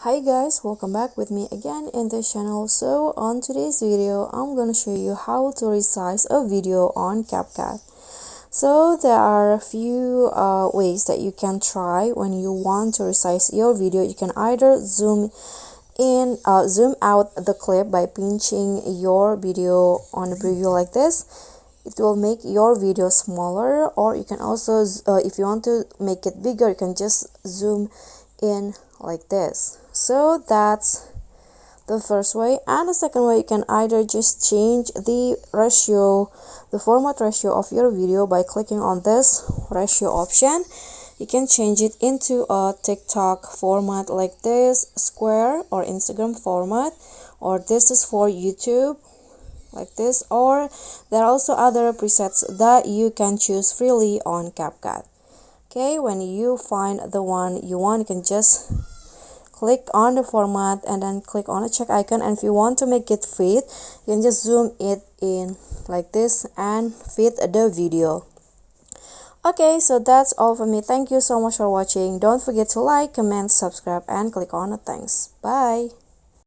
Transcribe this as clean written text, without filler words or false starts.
Hi guys, welcome back with me again in this channel. So on today's video I'm gonna show you how to resize a video on Capcut. So there are a few ways that you can try when you want to resize your video. You can either zoom out the clip by pinching your video on the preview like this. It will make your video smaller, or you can also if you want to make it bigger, you can just zoom in like this. So that's the first way. And the second way, you can either just change the format ratio of your video by clicking on this ratio option. You can change it into a TikTok format like this, square, or Instagram format, or this is for YouTube like this, or there are also other presets that you can choose freely on Capcut. Okay, when you find the one you want, you can just click on the format and then click on the check icon, and if you want to make it fit, you can just zoom it in like this and fit the video. Okay, so that's all for me. Thank you so much for watching. Don't forget to like, comment, subscribe, and click on the thanks. Bye.